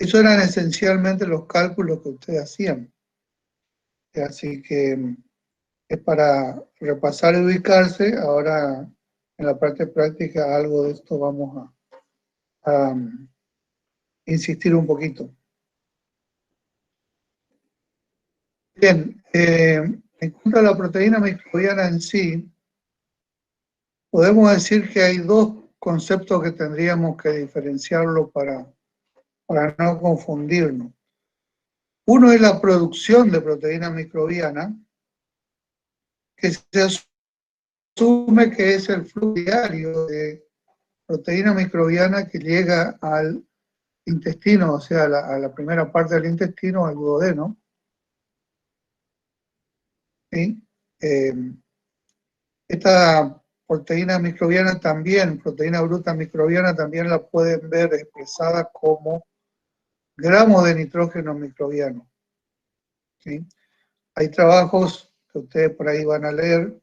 Esos eran esencialmente los cálculos que ustedes hacían. Así que es para repasar y ubicarse. Ahora, en la parte práctica, algo de esto vamos a insistir un poquito. Bien, en cuanto a la proteína microbiana en sí, podemos decir que hay dos conceptos que tendríamos que diferenciarlo para no confundirnos. Uno es la producción de proteína microbiana, que se asume que es el flujo diario de proteína microbiana que llega al intestino, o sea, a la primera parte del intestino, al duodeno. ¿Sí? Esta proteína microbiana también, proteína bruta microbiana, también la pueden ver expresada como gramos de nitrógeno microbiano. ¿Sí? Hay trabajos que ustedes por ahí van a leer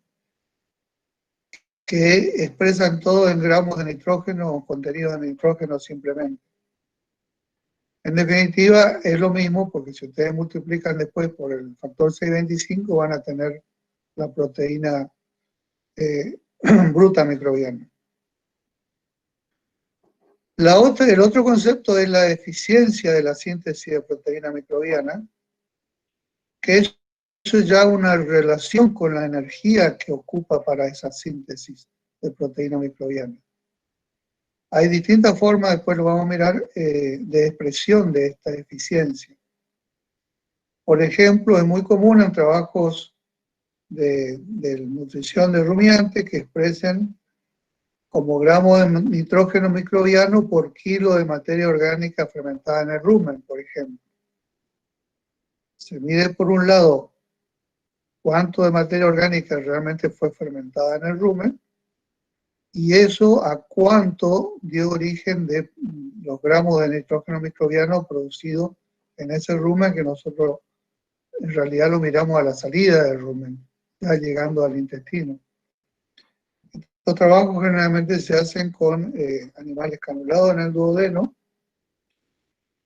que expresan todo en gramos de nitrógeno o contenido de nitrógeno simplemente. En definitiva, es lo mismo porque si ustedes multiplican después por el factor 625 van a tener la proteína bruta microbiana. El otro concepto es la eficiencia de la síntesis de proteína microbiana, que eso es ya una relación con la energía que ocupa para esa síntesis de proteína microbiana. Hay distintas formas, después lo vamos a mirar, de expresión de esta eficiencia. Por ejemplo, es muy común en trabajos de nutrición de rumiantes que expresen como gramo de nitrógeno microbiano por kilo de materia orgánica fermentada en el rumen, por ejemplo. Se mide por un lado cuánto de materia orgánica realmente fue fermentada en el rumen, y eso a cuánto dio origen de los gramos de nitrógeno microbiano producidos en ese rumen, que nosotros en realidad lo miramos a la salida del rumen, ya llegando al intestino. Los trabajos generalmente se hacen con animales canulados en el duodeno,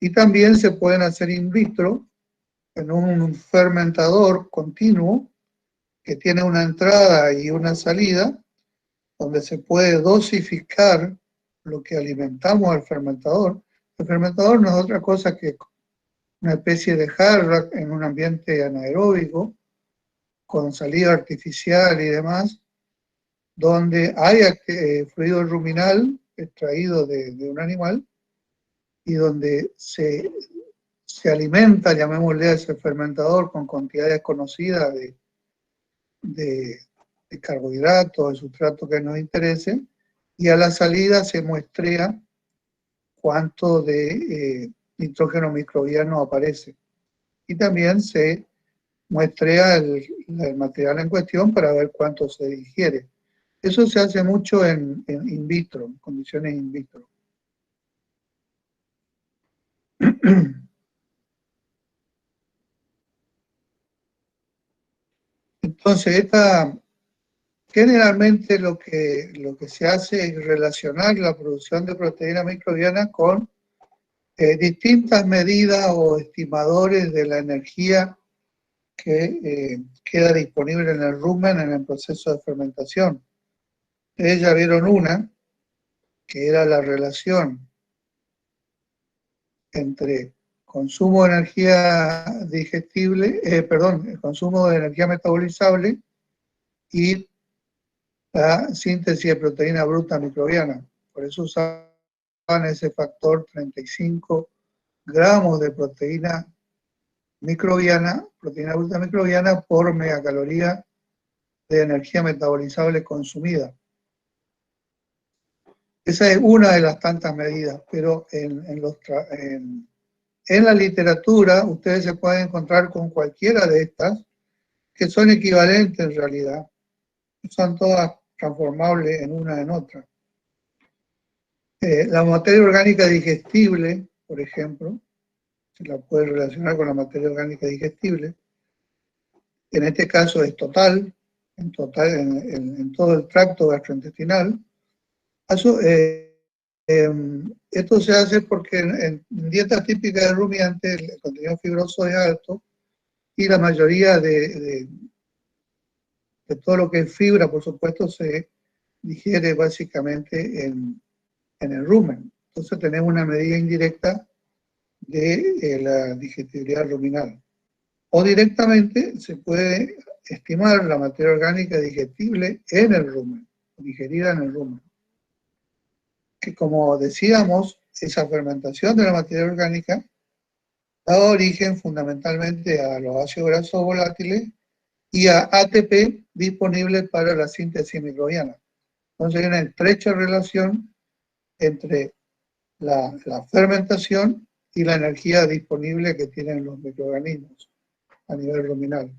y también se pueden hacer in vitro en un fermentador continuo que tiene una entrada y una salida, donde se puede dosificar lo que alimentamos al fermentador. El fermentador no es otra cosa que una especie de jarra en un ambiente anaeróbico, con salida artificial y demás, donde hay fluido ruminal extraído de un animal y donde se alimenta, llamémosle a ese fermentador, con cantidades conocidas de carbohidratos, de sustratos que nos interesen, y a la salida se muestrea cuánto de nitrógeno microbiano aparece. Y también se muestrea el material en cuestión para ver cuánto se digiere. Eso se hace mucho en in vitro, en condiciones in vitro. Entonces, generalmente lo que se hace es relacionar la producción de proteína microbiana con distintas medidas o estimadores de la energía que queda disponible en el rumen en el proceso de fermentación. Ustedes ya vieron una, que era la relación entre consumo de energía digestible, el consumo de energía metabolizable y la síntesis de proteína bruta microbiana. Por eso usaban ese factor 35 gramos de proteína bruta microbiana por megacaloría de energía metabolizable consumida. Esa es una de las tantas medidas, pero en la literatura ustedes se pueden encontrar con cualquiera de estas, que son equivalentes en realidad, son todas transformables en una en otra. La materia orgánica digestible, por ejemplo, se la puede relacionar con la materia orgánica digestible. En este caso es total, en todo el tracto gastrointestinal. Esto se hace porque en dietas típicas de rumiantes el contenido fibroso es alto y la mayoría de todo lo que es fibra, por supuesto, se digiere básicamente en el rumen. Entonces tenemos una medida indirecta de la digestibilidad ruminal. O directamente se puede estimar la materia orgánica digestible en el rumen, digerida en el rumen. Que como decíamos, esa fermentación de la materia orgánica da origen fundamentalmente a los ácidos grasos volátiles y a ATP disponible para la síntesis microbiana. Entonces hay una estrecha relación entre la fermentación y la energía disponible que tienen los microorganismos a nivel ruminal.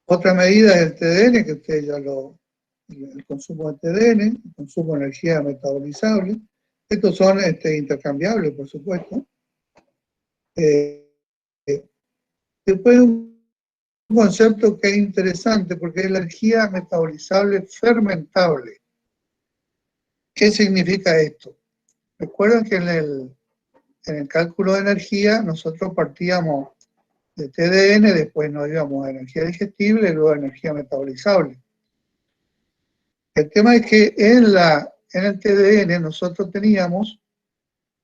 Otra medida es el TDN, que ustedes ya el consumo de TDN, el consumo de energía metabolizable. Estos son intercambiables, por supuesto. Después un concepto que es interesante porque es la energía metabolizable fermentable. ¿Qué significa esto? Recuerden que en el cálculo de energía nosotros partíamos de TDN, después nos íbamos a energía digestible y luego a energía metabolizable. El tema es que en el TDN nosotros teníamos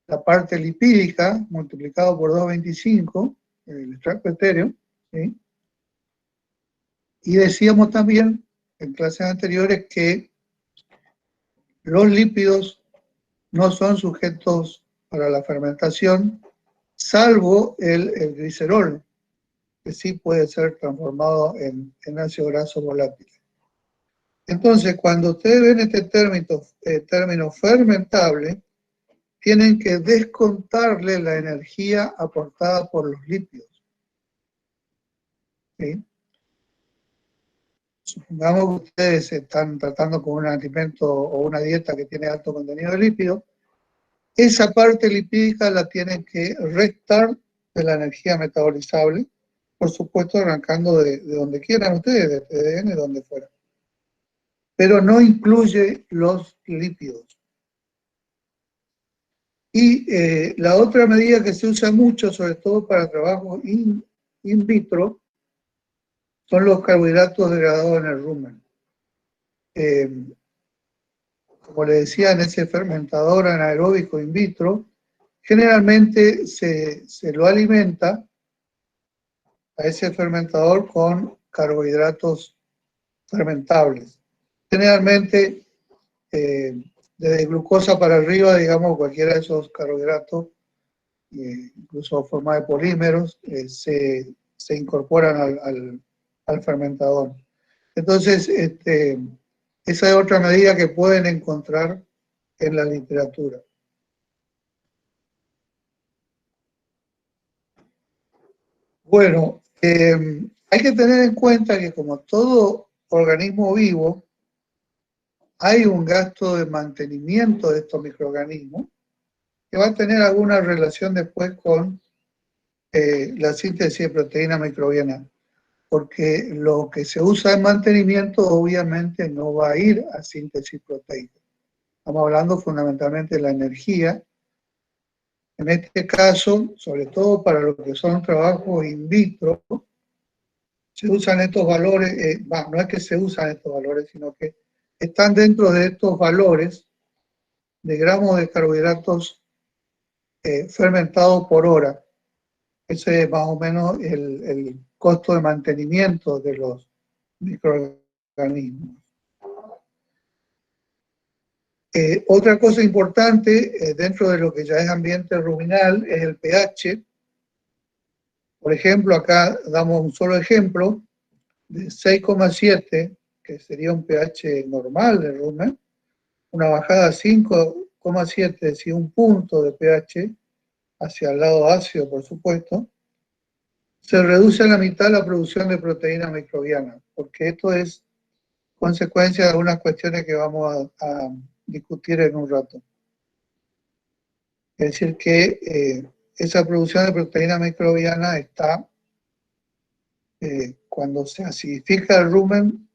la parte lipídica multiplicado por 225, el extracto etéreo, ¿sí? Y decíamos también en clases anteriores que los lípidos no son sujetos para la fermentación, salvo el glicerol, que sí puede ser transformado en ácido graso volátil. Entonces, cuando ustedes ven este término fermentable, tienen que descontarle la energía aportada por los lípidos. ¿Sí? Supongamos que ustedes están tratando con un alimento o una dieta que tiene alto contenido de lípidos, esa parte lipídica la tienen que restar de la energía metabolizable, por supuesto arrancando de donde quieran ustedes, de TDN, de donde fuera. Pero no incluye los lípidos. Y la otra medida que se usa mucho, sobre todo para trabajo in vitro, son los carbohidratos degradados en el rumen. Como le decía, en ese fermentador anaeróbico in vitro, generalmente se lo alimenta a ese fermentador con carbohidratos fermentables. Generalmente, desde glucosa para arriba, digamos, cualquiera de esos carbohidratos, incluso en forma de polímeros, se incorporan al fermentador. Entonces, esa es otra medida que pueden encontrar en la literatura. Bueno, hay que tener en cuenta que como todo organismo vivo, hay un gasto de mantenimiento de estos microorganismos que va a tener alguna relación después con la síntesis de proteína microbiana, porque lo que se usa en mantenimiento obviamente no va a ir a síntesis proteica. Estamos hablando fundamentalmente de la energía. En este caso, sobre todo para lo que son trabajos in vitro, se usan estos valores, no es que se usan estos valores, sino que están dentro de estos valores de gramos de carbohidratos fermentados por hora. Ese es más o menos el costo de mantenimiento de los microorganismos. Otra cosa importante dentro de lo que ya es ambiente ruminal es el pH. Por ejemplo, acá damos un solo ejemplo de 6,7, que sería un pH normal de rumen, una bajada a 5,7, es decir, un punto de pH hacia el lado ácido, por supuesto, se reduce a la mitad la producción de proteína microbiana, porque esto es consecuencia de algunas cuestiones que vamos a discutir en un rato. Es decir, que esa producción de proteína microbiana está, cuando se acidifica el rumen,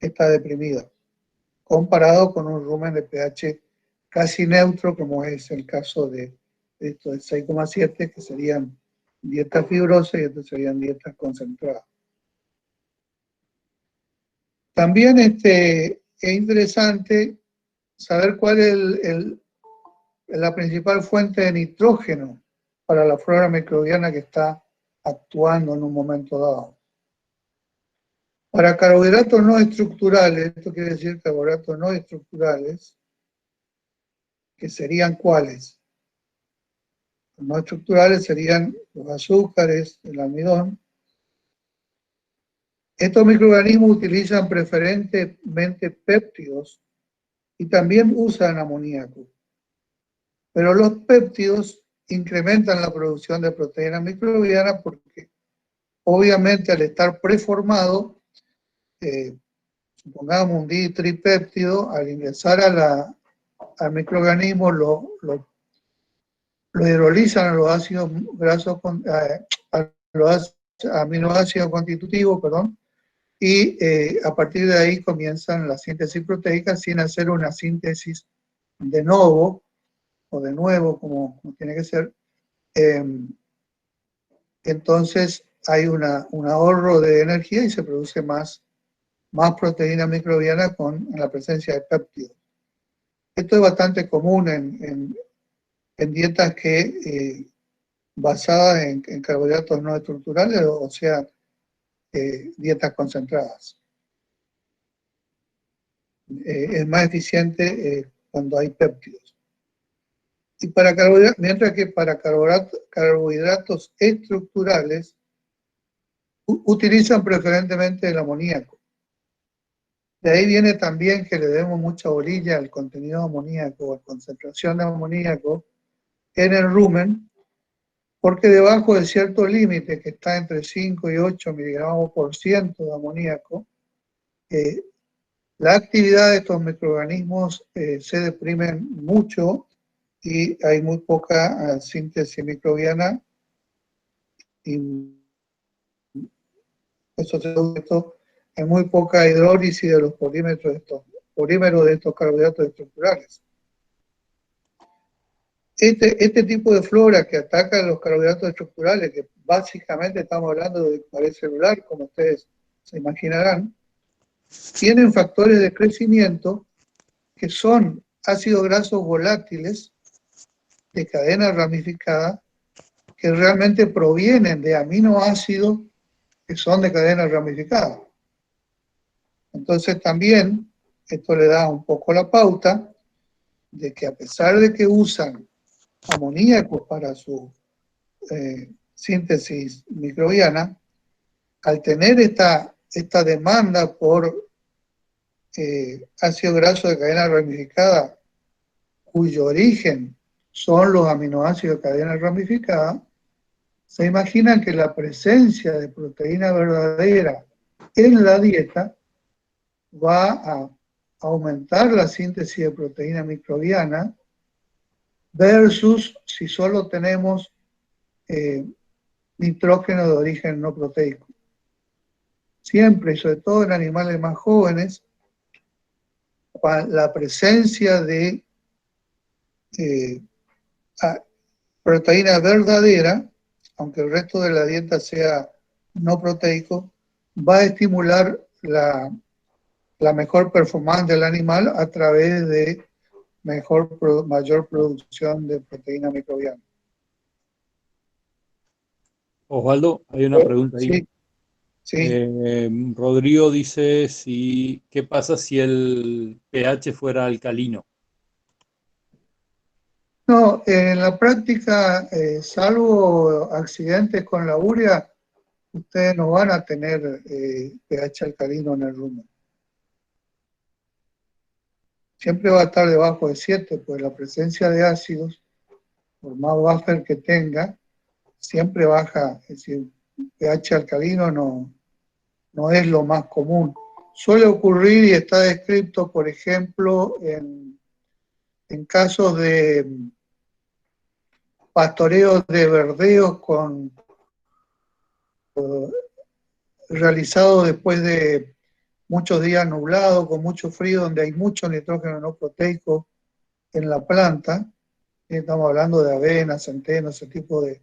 está deprimida, comparado con un rumen de pH casi neutro, como es el caso de esto de 6,7, que serían dietas fibrosas y estos serían dietas concentradas. También es interesante saber cuál es la principal fuente de nitrógeno para la flora microbiana que está actuando en un momento dado. Para carbohidratos no estructurales, esto quiere decir carbohidratos no estructurales, que serían ¿cuáles? Los no estructurales serían los azúcares, el almidón. Estos microorganismos utilizan preferentemente péptidos y también usan amoníaco. Pero los péptidos incrementan la producción de proteínas microbianas porque obviamente al estar preformado, supongamos un ditripéptido, al ingresar al microorganismo lo hidrolizan a los ácidos grasos, a los aminoácidos constitutivos, perdón, y a partir de ahí comienzan la síntesis proteica sin hacer una síntesis de novo, o de nuevo, como tiene que ser. Entonces hay un ahorro de energía y se produce más proteína microbiana en la presencia de péptidos. Esto es bastante común en dietas basadas en carbohidratos no estructurales, o sea, dietas concentradas. Es más eficiente cuando hay péptidos. Y mientras que para carbohidratos estructurales utilizan preferentemente el amoníaco. De ahí viene también que le demos mucha orilla al contenido de amoníaco, a la concentración de amoníaco en el rumen, porque debajo de cierto límite, que está entre 5 y 8 miligramos por ciento de amoníaco, la actividad de estos microorganismos se deprimen mucho y hay muy poca síntesis microbiana, y eso se traduce en muy poca hidrólisis de los polímeros de estos carbohidratos estructurales. Este tipo de flora que ataca los carbohidratos estructurales, que básicamente estamos hablando de pared celular, como ustedes se imaginarán, tienen factores de crecimiento que son ácidos grasos volátiles de cadena ramificada que realmente provienen de aminoácidos que son de cadena ramificada. Entonces también esto le da un poco la pauta de que a pesar de que usan amoníaco para su síntesis microbiana, al tener esta demanda por ácido graso de cadena ramificada, cuyo origen son los aminoácidos de cadena ramificada, se imaginan que la presencia de proteína verdadera en la dieta va a aumentar la síntesis de proteína microbiana versus si solo tenemos nitrógeno de origen no proteico. Siempre, y sobre todo en animales más jóvenes, la presencia de proteína verdadera, aunque el resto de la dieta sea no proteico, va a estimular la mejor performance del animal a través de mayor producción de proteína microbiana. Osvaldo, hay una pregunta ahí. Sí, sí. Rodrigo dice ¿qué pasa si el pH fuera alcalino? No, en la práctica, salvo accidentes con la urea, ustedes no van a tener pH alcalino en el rumen. Siempre va a estar debajo de 7, pues la presencia de ácidos, por más buffer que tenga, siempre baja. Es decir, pH alcalino no es lo más común. Suele ocurrir y está descrito, por ejemplo, en casos de pastoreos de verdeos realizados después de muchos días nublados, con mucho frío, donde hay mucho nitrógeno no proteico en la planta, estamos hablando de avena, centeno, ese tipo de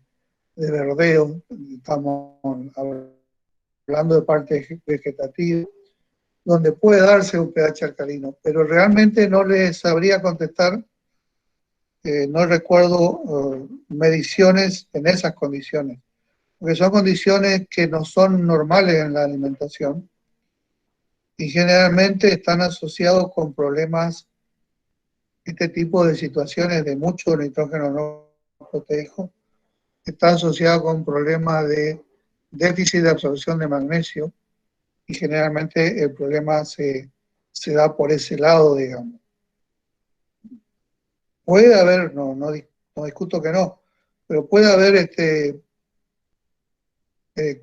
verdeo, estamos hablando de parte vegetativa, donde puede darse un pH alcalino, pero realmente no les sabría contestar, no recuerdo mediciones en esas condiciones, porque son condiciones que no son normales en la alimentación y generalmente están asociados con problemas, este tipo de situaciones de mucho nitrógeno no proteico, está asociado con problemas de déficit de absorción de magnesio y generalmente el problema se da por ese lado, digamos. Puede haber, no discuto que no, pero puede haber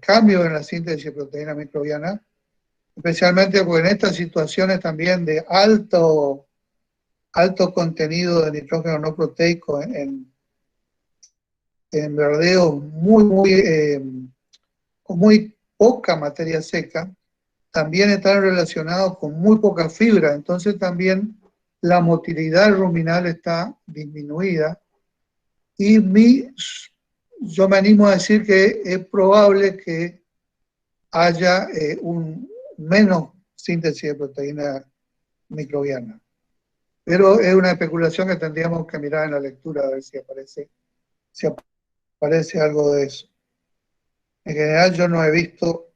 cambio en la síntesis de proteína microbiana, especialmente porque en estas situaciones también de alto contenido de nitrógeno no proteico en verdeos con muy poca materia seca, también están relacionados con muy poca fibra, entonces también la motilidad ruminal está disminuida y yo me animo a decir que es probable que haya menos síntesis de proteína microbiana. Pero es una especulación que tendríamos que mirar en la lectura a ver si aparece algo de eso. En general yo no he visto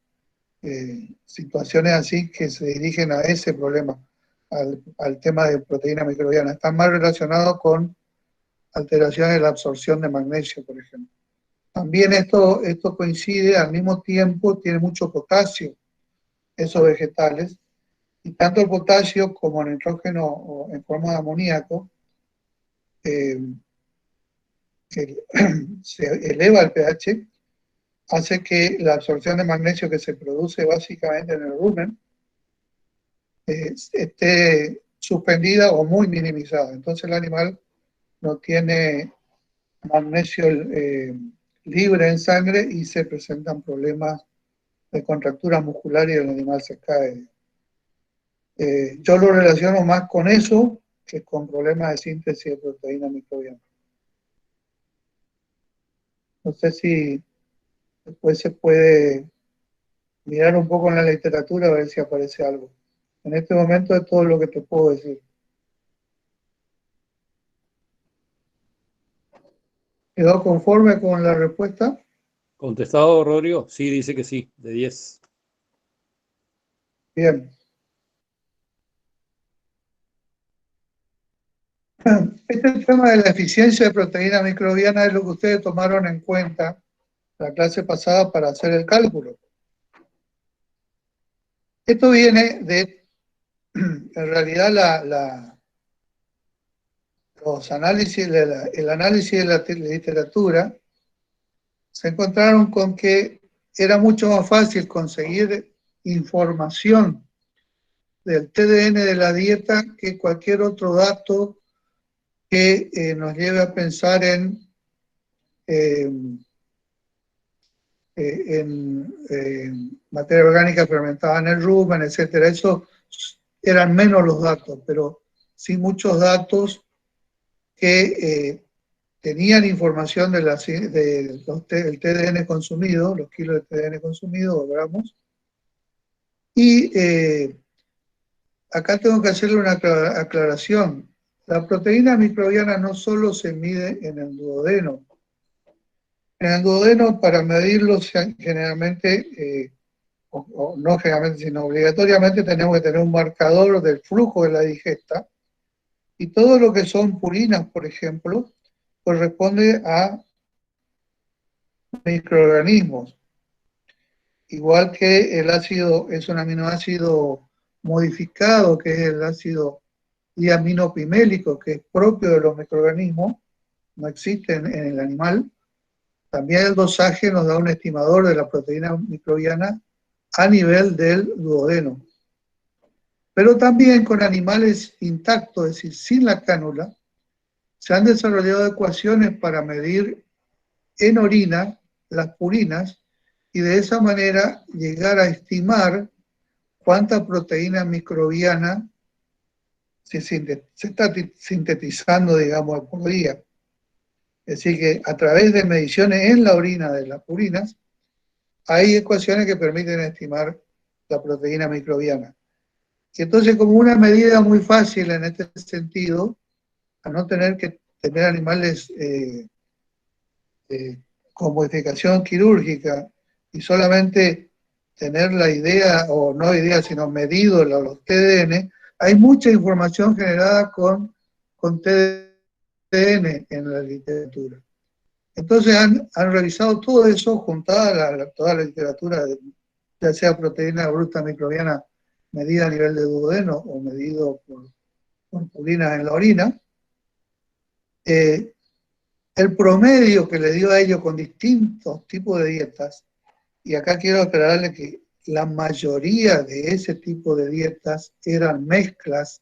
situaciones así que se dirigen a ese problema, al tema de proteína microbiana. Están más relacionados con alteraciones de la absorción de magnesio, por ejemplo. También esto coincide, al mismo tiempo tiene mucho potasio, esos vegetales, y tanto el potasio como el nitrógeno en forma de amoníaco se eleva el pH, hace que la absorción de magnesio que se produce básicamente en el rumen esté suspendida o muy minimizada. Entonces el animal no tiene magnesio libre en sangre y se presentan problemas de contractura muscular y el animal se cae. Yo lo relaciono más con eso que con problemas de síntesis de proteína microbiana. No sé si después se puede mirar un poco en la literatura a ver si aparece algo. En este momento es todo lo que te puedo decir. ¿Quedó conforme con la respuesta? ¿Contestado, Rodrigo? Sí, dice que sí, de 10. Bien. Este tema de la eficiencia de proteína microbiana es lo que ustedes tomaron en cuenta la clase pasada para hacer el cálculo. Esto viene de, en realidad, los análisis, el análisis de la literatura, se encontraron con que era mucho más fácil conseguir información del TDN de la dieta que cualquier otro dato que nos lleve a pensar en materia orgánica fermentada en el rumen, etcétera. Eso eran menos los datos, pero sí muchos datos que tenían información del TDN consumido, los kilos de TDN consumido o gramos. Y acá tengo que hacerle una aclaración. La proteína microbiana no solo se mide en el duodeno. En el duodeno, para medirlo, generalmente, o no generalmente, sino obligatoriamente, tenemos que tener un marcador del flujo de la digesta. Y todo lo que son purinas, por ejemplo, corresponde a microorganismos. Igual que el ácido es un aminoácido modificado, que es el ácido diaminopimélico, que es propio de los microorganismos, no existe en el animal. También el dosaje nos da un estimador de la proteína microbiana a nivel del duodeno. Pero también con animales intactos, es decir, sin la cánula, se han desarrollado ecuaciones para medir en orina las purinas y de esa manera llegar a estimar cuánta proteína microbiana se está sintetizando, digamos, por día. Es decir, que a través de mediciones en la orina de las purinas, hay ecuaciones que permiten estimar la proteína microbiana. Y entonces, como una medida muy fácil en este sentido, a no tener que tener animales con modificación quirúrgica y solamente tener la idea, o no idea, sino medido los TDN, hay mucha información generada con TDN en la literatura. Entonces han revisado todo eso, juntada toda la literatura, ya sea proteína bruta microbiana medida a nivel de duodeno o medido por purinas en la orina, el promedio que le dio a ellos con distintos tipos de dietas, y acá quiero aclararle que la mayoría de ese tipo de dietas eran mezclas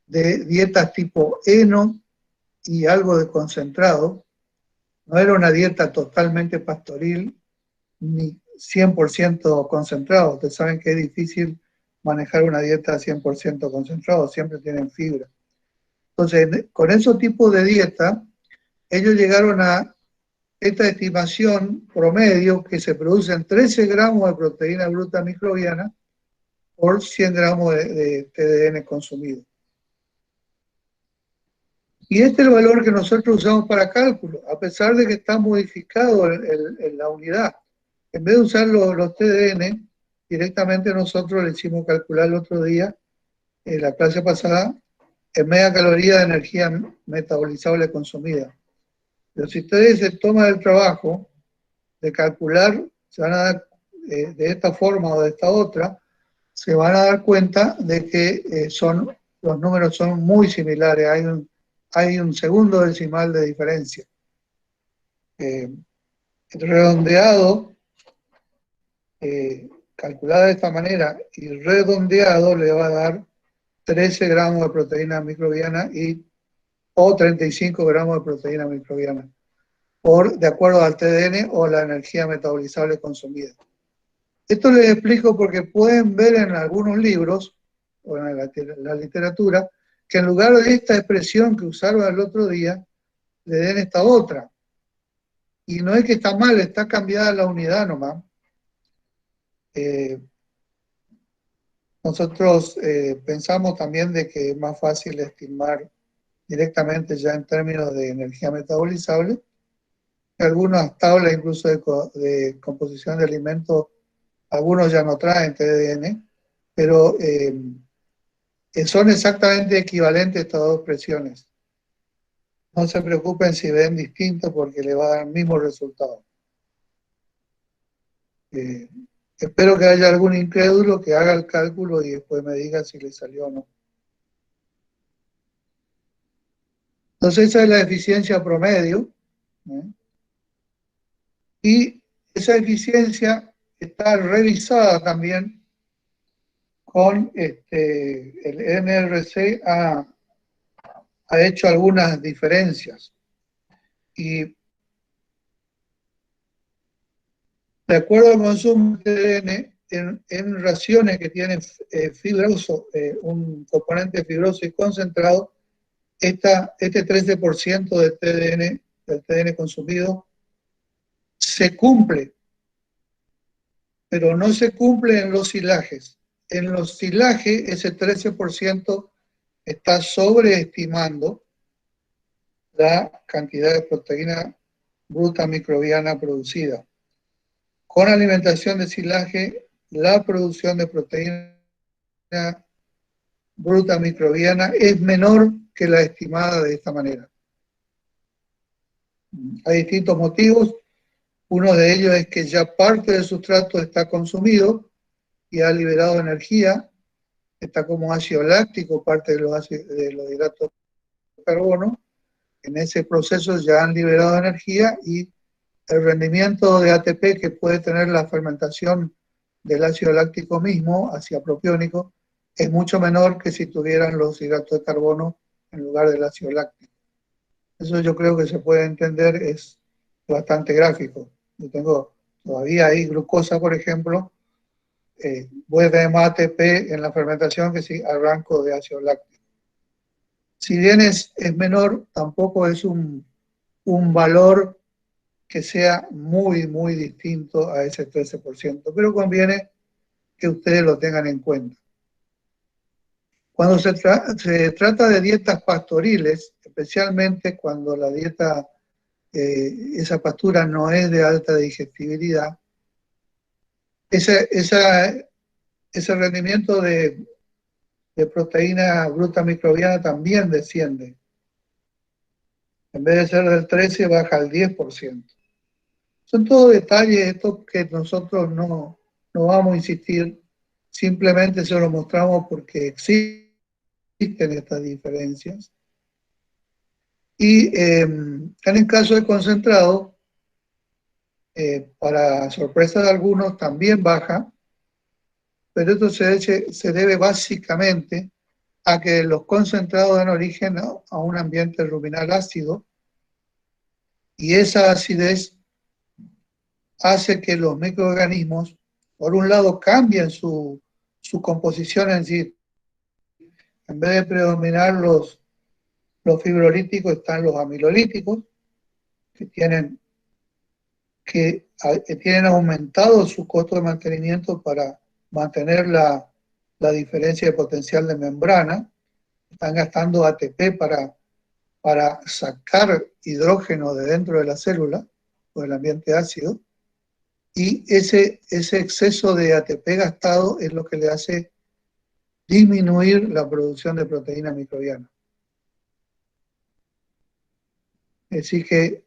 de dietas tipo heno y algo de concentrado, no era una dieta totalmente pastoril ni 100% concentrado. Ustedes saben que es difícil manejar una dieta 100% concentrado, siempre tienen fibra. Entonces, con esos tipos de dieta, ellos llegaron a esta estimación promedio que se producen 13 gramos de proteína bruta microbiana por 100 gramos de TDN consumido. Y este es el valor que nosotros usamos para cálculo, a pesar de que está modificado en la unidad. En vez de usar los TDN, directamente nosotros le hicimos calcular el otro día, en la clase pasada, en media caloría de energía metabolizable consumida. Pero si ustedes se toman el trabajo de calcular, se van a dar de esta forma o de esta otra, se van a dar cuenta de que los números son muy similares, hay un segundo decimal de diferencia. Redondeado, calculado de esta manera y redondeado, le va a dar 13 gramos de proteína microbiana o 35 gramos de proteína microbiana, de acuerdo al TDN o la energía metabolizable consumida. Esto les explico porque pueden ver en algunos libros, o en la literatura, que en lugar de esta expresión que usaron el otro día, le den esta otra. Y no es que está mal, está cambiada la unidad nomás. Nosotros pensamos también de que es más fácil estimar directamente ya en términos de energía metabolizable. Algunas tablas incluso de composición de alimentos, algunos ya no traen TDN, pero son exactamente equivalentes estas dos expresiones. No se preocupen si ven distinto porque le va a dar el mismo resultado. Espero que haya algún incrédulo que haga el cálculo y después me diga si le salió o no. Entonces esa es la eficiencia promedio. Y esa eficiencia está revisada también con el NRC ha hecho algunas diferencias. Y de acuerdo al consumo de TDN, en raciones que tienen fibroso, un componente fibroso y concentrado, este 13% del TDN consumido se cumple, pero no se cumple en los silajes. En los silajes ese 13% está sobreestimando la cantidad de proteína bruta microbiana producida. Con alimentación de silaje, la producción de proteína bruta microbiana es menor que la estimada de esta manera. Hay distintos motivos. Uno de ellos es que ya parte del sustrato está consumido y ha liberado energía. Está como ácido láctico, parte de los hidratos de carbono. En ese proceso ya han liberado energía y el rendimiento de ATP que puede tener la fermentación del ácido láctico mismo, hacia propiónico, es mucho menor que si tuvieran los hidratos de carbono en lugar del ácido láctico. Eso yo creo que se puede entender, es bastante gráfico. Yo tengo todavía ahí glucosa, por ejemplo, voy a tener más ATP en la fermentación que si arranco de ácido láctico. Si bien es menor, tampoco es un valor que sea muy, muy distinto a ese 13%, pero conviene que ustedes lo tengan en cuenta. Cuando se trata de dietas pastoriles, especialmente cuando la dieta, esa pastura no es de alta digestibilidad, ese rendimiento de proteína bruta microbiana también desciende. En vez de ser del 13, baja al 10%. Son todos detalles estos que nosotros no vamos a insistir, simplemente se lo mostramos porque existen estas diferencias. Y en el caso de concentrado, para sorpresa de algunos, también baja, pero esto se debe básicamente a que los concentrados dan origen a un ambiente ruminal ácido, y esa acidez hace que los microorganismos, por un lado, cambien su composición en sí. En vez de predominar los fibrolíticos, están los amilolíticos, que tienen aumentado su costo de mantenimiento para mantener la diferencia de potencial de membrana. Están gastando ATP para sacar hidrógeno de dentro de la célula o del ambiente ácido, y ese exceso de ATP gastado es lo que le hace disminuir la producción de proteína microbiana. Es decir que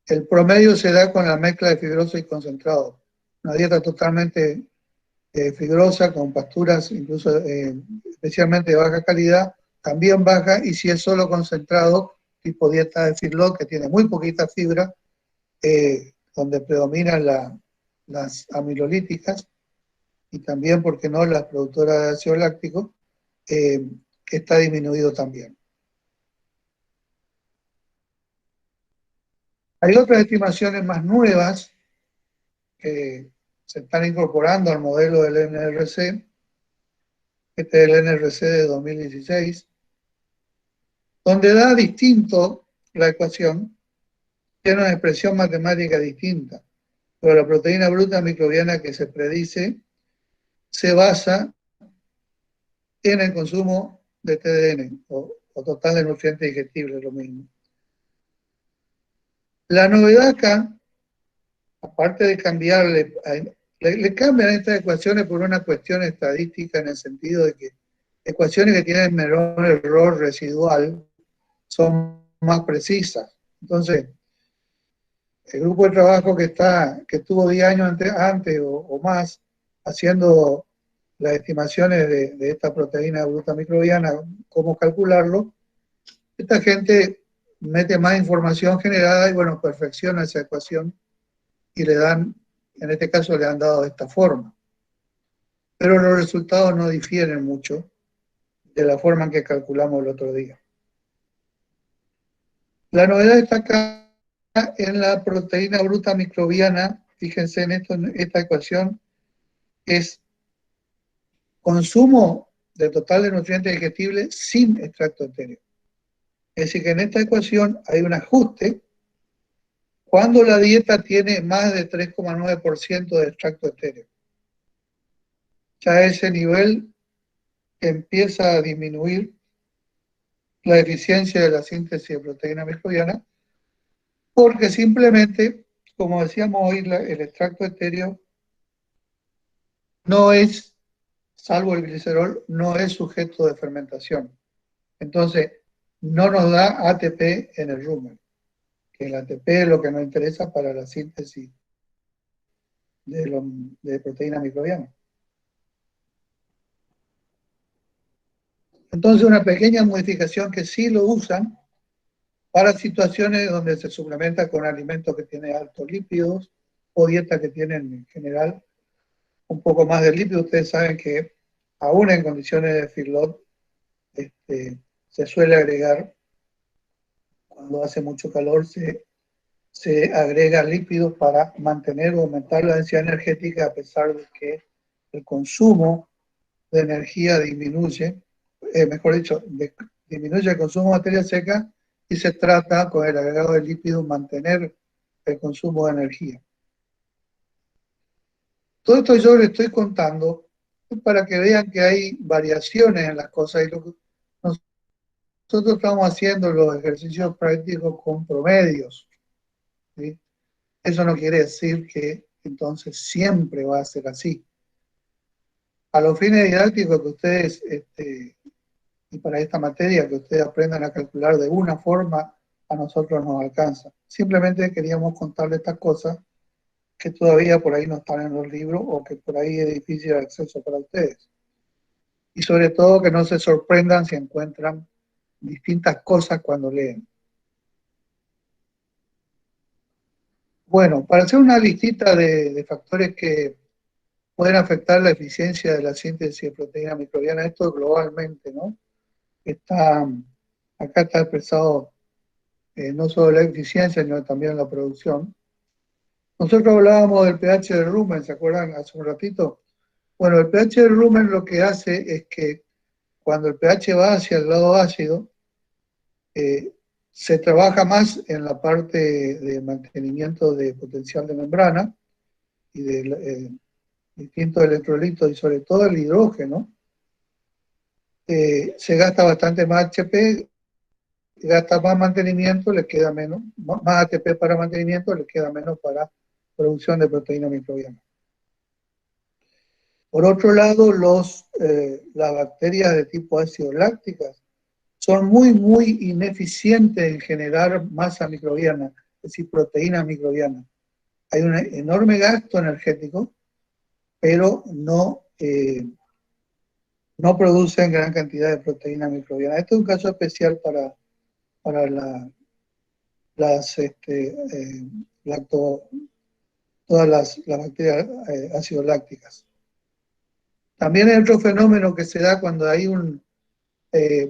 el promedio se da con la mezcla de fibroso y concentrado. Una dieta totalmente fibrosa, con pasturas incluso especialmente de baja calidad, también baja, y si es solo concentrado, tipo dieta de feedlot, que tiene muy poquita fibra, donde predominan las amilolíticas, y también, ¿por qué no?, las productoras de ácido láctico, que está disminuido también. Hay otras estimaciones más nuevas que se están incorporando al modelo del NRC, este es el NRC de 2016, donde da distinto la ecuación, tiene una expresión matemática distinta, pero la proteína bruta microbiana que se predice se basa en el consumo de TDN, o total de nutrientes digestibles, lo mismo. La novedad acá, aparte de cambiarle, le cambian estas ecuaciones por una cuestión estadística, en el sentido de que ecuaciones que tienen menor error residual son más precisas. Entonces, el grupo de trabajo que estuvo 10 años antes o más haciendo las estimaciones de esta proteína bruta microbiana, cómo calcularlo, esta gente mete más información generada y, bueno, perfecciona esa ecuación y le dan, en este caso le han dado de esta forma. Pero los resultados no difieren mucho de la forma en que calculamos el otro día. La novedad está acá en la proteína bruta microbiana. Fíjense en esto, en esta ecuación es consumo de total de nutrientes digestibles sin extracto etéreo. Es decir, que en esta ecuación hay un ajuste cuando la dieta tiene más de 3,9% de extracto etéreo. Ya a ese nivel empieza a disminuir la eficiencia de la síntesis de proteína microbiana, porque simplemente, como decíamos hoy, el extracto etéreo no es, salvo el glicerol, no es sujeto de fermentación. Entonces, no nos da ATP en el rumen, que el ATP es lo que nos interesa para la síntesis de proteína microbiana. Entonces, una pequeña modificación que sí lo usan para situaciones donde se suplementa con alimentos que tienen altos lípidos o dietas que tienen en general un poco más de lípidos. Ustedes saben que aún en condiciones de feedlot se suele agregar, cuando hace mucho calor, se agrega lípidos para mantener o aumentar la densidad energética, a pesar de que el consumo de energía disminuye, mejor dicho, disminuye el consumo de materia seca y se trata, con el agregado de lípidos, mantener el consumo de energía. Todo esto yo les estoy contando para que vean que hay variaciones en las cosas y lo que nosotros estamos haciendo los ejercicios prácticos con promedios, ¿sí? Eso no quiere decir que entonces siempre va a ser así. A los fines didácticos que ustedes, y para esta materia, que ustedes aprendan a calcular de una forma, a nosotros nos alcanza. Simplemente queríamos contarles estas cosas que todavía por ahí no están en los libros o que por ahí es difícil de acceso para ustedes. Y sobre todo que no se sorprendan si encuentran distintas cosas cuando leen. Bueno, para hacer una listita de factores que pueden afectar la eficiencia de la síntesis de proteína microbiana, esto globalmente, ¿no? Acá está expresado no solo la eficiencia, sino también la producción. Nosotros hablábamos del pH del rumen, ¿se acuerdan hace un ratito? Bueno, el pH del rumen lo que hace es que cuando el pH va hacia el lado ácido, se trabaja más en la parte de mantenimiento de potencial de membrana y de distintos electrolitos y sobre todo el hidrógeno. Se gasta bastante más HP, gasta más mantenimiento, le queda menos, más ATP para mantenimiento, le queda menos para producción de proteína microbiana. Por otro lado, las bacterias de tipo ácido lácticas son muy ineficientes en generar masa microbiana, es decir, proteína microbiana. Hay un enorme gasto energético, pero no producen gran cantidad de proteína microbiana. Este es un caso especial para todas las bacterias ácido lácticas. También hay otro fenómeno que se da cuando hay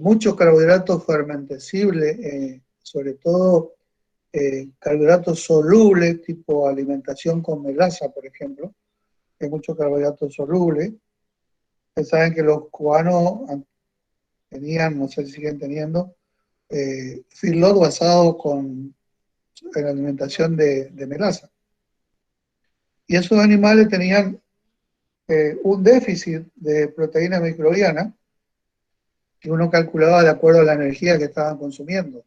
muchos carbohidratos fermentescibles, sobre todo carbohidratos solubles, tipo alimentación con melaza, por ejemplo. Hay muchos carbohidratos solubles. Ustedes saben que los cubanos tenían, no sé si siguen teniendo, feedlot basado en la alimentación de melaza. Y esos animales tenían un déficit de proteína microbiana que uno calculaba de acuerdo a la energía que estaban consumiendo.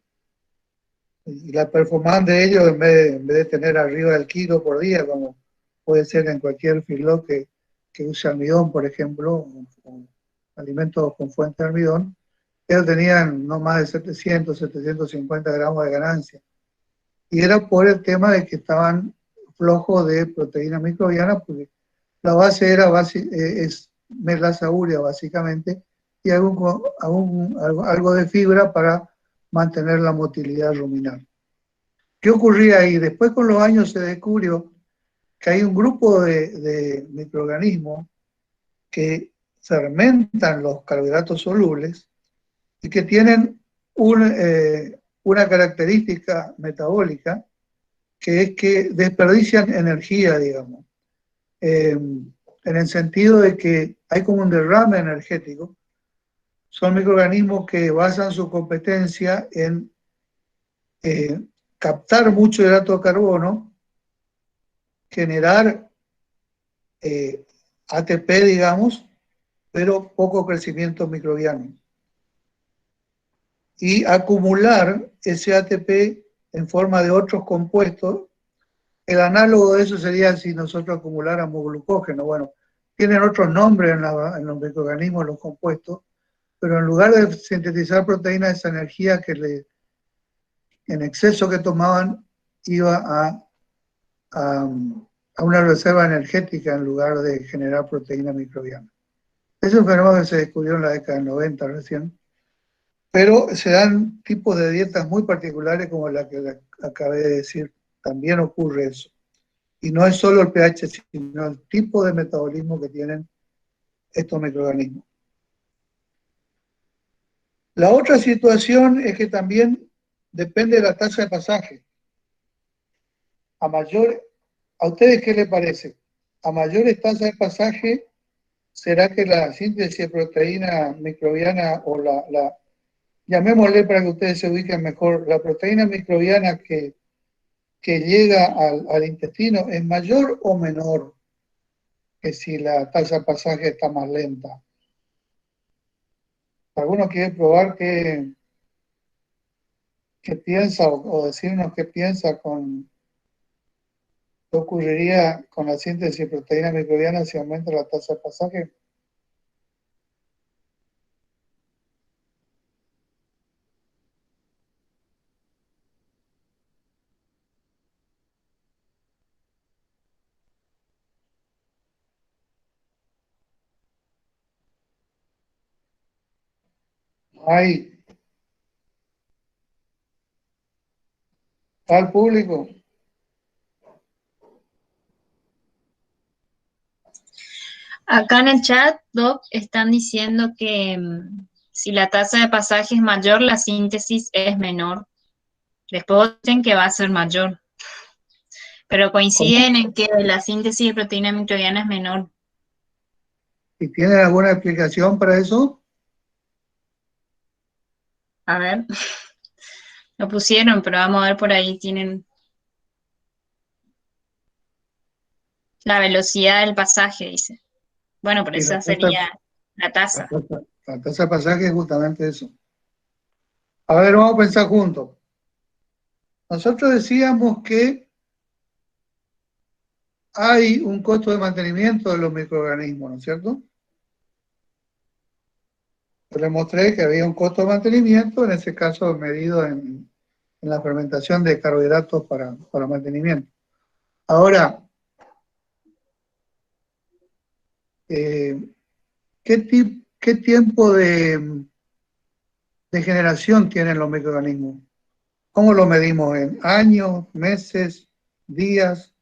Y la performance de ellos, en vez de tener arriba del kilo por día, como puede ser en cualquier feedlot que use almidón, por ejemplo, o alimentos con fuente de almidón, ellos tenían no más de 700, 750 gramos de ganancia. Y era por el tema de que estaban flojos de proteína microbiana, porque la base es melaza urea, básicamente, y algo de fibra para mantener la motilidad ruminal. ¿Qué ocurría ahí? Después, con los años, se descubrió que hay un grupo de microorganismos que fermentan los carbohidratos solubles y que tienen una característica metabólica, que es que desperdician energía, digamos, en el sentido de que hay como un derrame energético. Son microorganismos que basan su competencia en captar mucho hidrato de carbono, generar ATP, digamos, pero poco crecimiento microbiano. Y acumular ese ATP en forma de otros compuestos. El análogo de eso sería si nosotros acumuláramos glucógeno. Bueno, tienen otros nombres en los microorganismos, los compuestos, pero en lugar de sintetizar proteínas, esa energía en exceso que tomaban iba a una reserva energética en lugar de generar proteína microbiana. Es un fenómeno que se descubrió en la década del 90 recién, pero se dan tipos de dietas muy particulares como la que acabé de decir. También ocurre eso. Y no es solo el pH, sino el tipo de metabolismo que tienen estos microorganismos. La otra situación es que también depende de la tasa de pasaje. ¿A ustedes qué les parece? A mayores tasas de pasaje, ¿será que la síntesis de proteína microbiana o llamémosle para que ustedes se ubiquen mejor, la proteína microbiana que llega al intestino es mayor o menor que si la tasa de pasaje está más lenta. ¿Alguno quiere probar qué piensa o decirnos qué piensa con qué ocurriría con la síntesis de proteína microbiana si aumenta la tasa de pasaje? Hay al público. Acá en el chat, Doc, están diciendo que si la tasa de pasaje es mayor, la síntesis es menor. Después dicen que va a ser mayor. Pero ¿Cómo? coinciden en que la síntesis de proteína microbiana es menor. ¿Y tienen alguna explicación para eso? A ver, lo pusieron, pero vamos a ver por ahí. Tienen la velocidad del pasaje, dice. Bueno, pero Y esa sería la tasa. la tasa de pasaje es justamente eso. A ver, vamos a pensar juntos. Nosotros decíamos que hay un costo de mantenimiento de los microorganismos, ¿no es cierto? Yo les mostré que había un costo de mantenimiento, en ese caso medido en la fermentación de carbohidratos para mantenimiento. Ahora, ¿qué tiempo de generación tienen los microorganismos? ¿Cómo lo medimos? ¿En años, meses, días,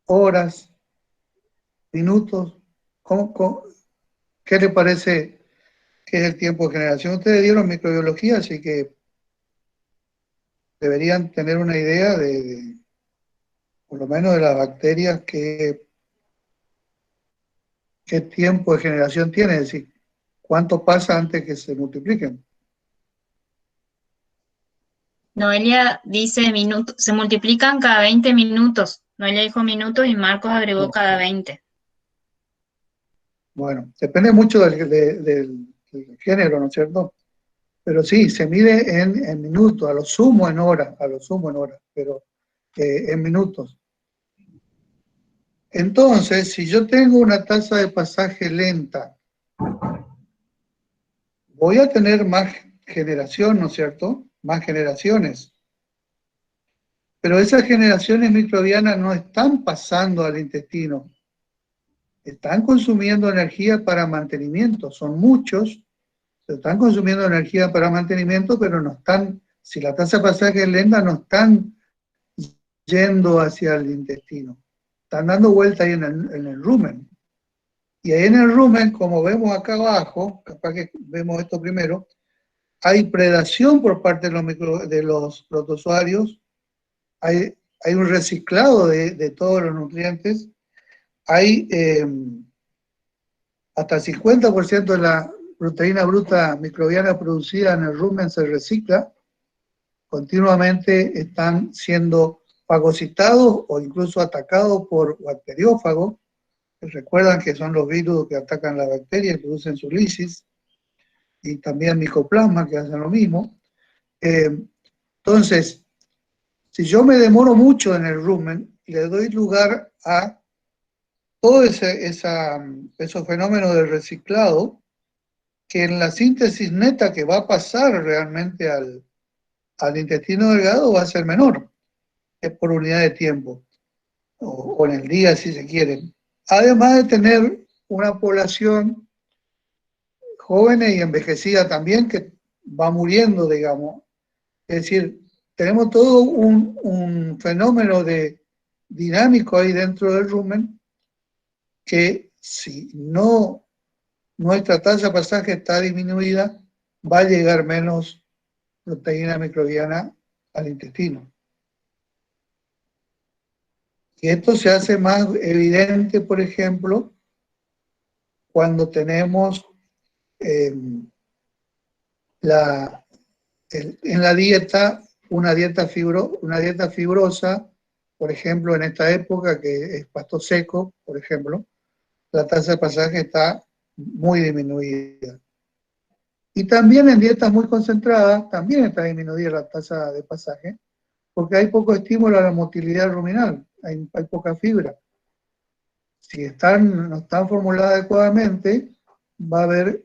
horas, minutos? ¿Qué le parece que es el tiempo de generación? Ustedes dieron microbiología, así que deberían tener una idea por lo menos de las bacterias, qué tiempo de generación tiene, es decir, cuánto pasa antes que se multipliquen. Noelia dice minutos, se multiplican cada 20 minutos. Noelia dijo minutos y Marcos agregó cada 20. Bueno, depende mucho del género, ¿no es cierto? Pero sí, se mide en minutos, a lo sumo en horas, pero en minutos. Entonces, si yo tengo una tasa de pasaje lenta, voy a tener más generación, ¿no es cierto? Más generaciones. Pero esas generaciones microbianas no están pasando al intestino, están consumiendo energía para mantenimiento, son muchos, están consumiendo energía para mantenimiento, pero no están, si la tasa de pasaje es lenta, no están yendo hacia el intestino, están dando vuelta ahí en el rumen. Y ahí en el rumen, como vemos acá abajo, capaz que vemos esto primero, hay predación por parte de los protozoarios, hay un reciclado de todos los nutrientes, hay hasta el 50% de la proteína bruta microbiana producida en el rumen se recicla, continuamente están siendo fagocitados o incluso atacados por bacteriófagos, que recuerdan que son los virus que atacan la bacteria y producen su lisis, y también micoplasma que hacen lo mismo. Entonces, si yo me demoro mucho en el rumen, le doy lugar a todos esos fenómenos de reciclado, que en la síntesis neta que va a pasar realmente al intestino delgado va a ser menor, es por unidad de tiempo, o en el día si se quiere. Además de tener una población joven y envejecida también que va muriendo, digamos. Es decir, tenemos todo un fenómeno dinámico ahí dentro del rumen que si no nuestra tasa de pasaje está disminuida, va a llegar menos proteína microbiana al intestino. Y esto se hace más evidente, por ejemplo, cuando tenemos en la dieta, una dieta fibrosa, por ejemplo, en esta época que es pasto seco, por ejemplo, la tasa de pasaje está muy disminuida. Y también en dietas muy concentradas, también está disminuida la tasa de pasaje, porque hay poco estímulo a la motilidad ruminal, hay poca fibra. Si no están formuladas adecuadamente, va a haber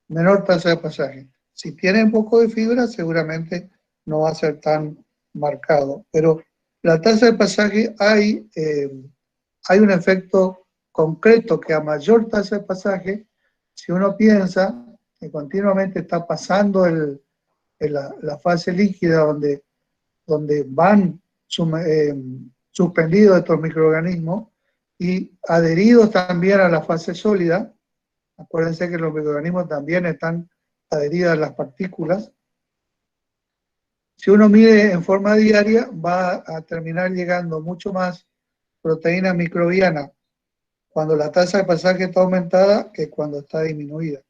menor tasa de pasaje. Si tienen poco de fibra, seguramente no va a ser tan marcado. Pero la tasa de pasaje hay un efecto concreto que a mayor tasa de pasaje, si uno piensa que continuamente está pasando la fase líquida donde van suspendidos estos microorganismos y adheridos también a la fase sólida. Acuérdense que los microorganismos también están adheridos a las partículas. Si uno mide en forma diaria, va a terminar llegando mucho más proteína microbiana cuando la tasa de pasaje está aumentada que cuando está disminuida.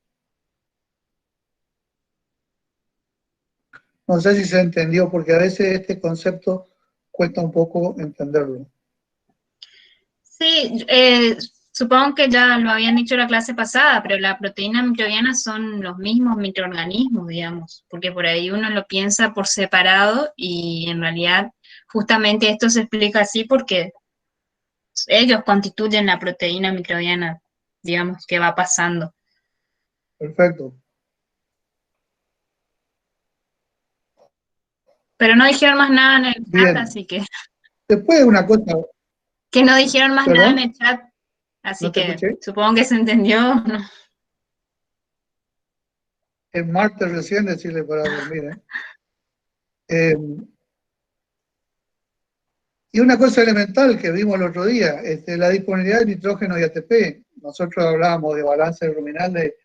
No sé si se entendió, porque a veces este concepto cuesta un poco entenderlo. Sí, supongo que ya lo habían dicho la clase pasada, pero la proteína microbiana son los mismos microorganismos, digamos, porque por ahí uno lo piensa por separado y en realidad justamente esto se explica así porque ellos constituyen la proteína microbiana, digamos, que va pasando. Perfecto. Pero no dijeron más nada en el chat, Bien. así que... Después una cosa... Que no dijeron más nada en ¿Perdón? el chat, así ¿No te que escuché? supongo que se entendió, ¿no? Es martes recién decirle para dormir, y una cosa elemental que vimos el otro día, la disponibilidad de nitrógeno y ATP. Nosotros hablábamos de balance ruminal de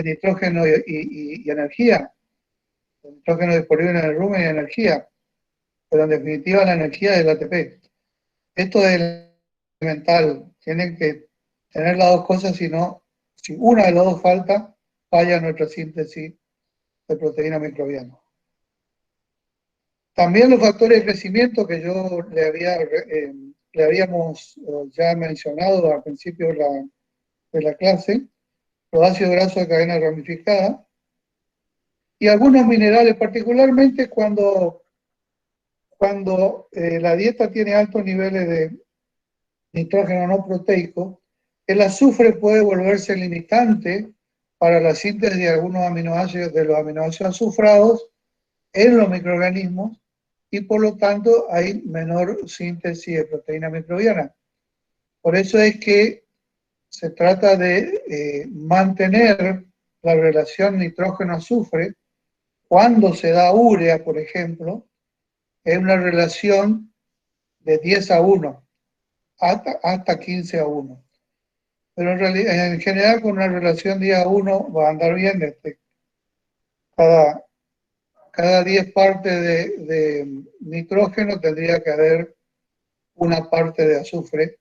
nitrógeno y energía, de nitrógeno disponible en el rumen y energía, pero en definitiva la energía es el ATP. Esto es elemental, tienen que tener las dos cosas, si una de las dos falta, falla nuestra síntesis de proteína microbiana. También los factores de crecimiento que yo le habíamos ya mencionado al principio de la clase, los ácidos grasos de cadena ramificada, y algunos minerales, particularmente cuando la dieta tiene altos niveles de nitrógeno no proteico, el azufre puede volverse limitante para la síntesis de algunos aminoácidos, de los aminoácidos azufrados en los microorganismos, y por lo tanto hay menor síntesis de proteína microbiana. Por eso es que se trata de mantener la relación nitrógeno-azufre cuando se da urea, por ejemplo, es una relación de 10:1 hasta 15:1. Pero en general con una relación 10:1 va a andar bien. Cada 10 partes de nitrógeno tendría que haber una parte de azufre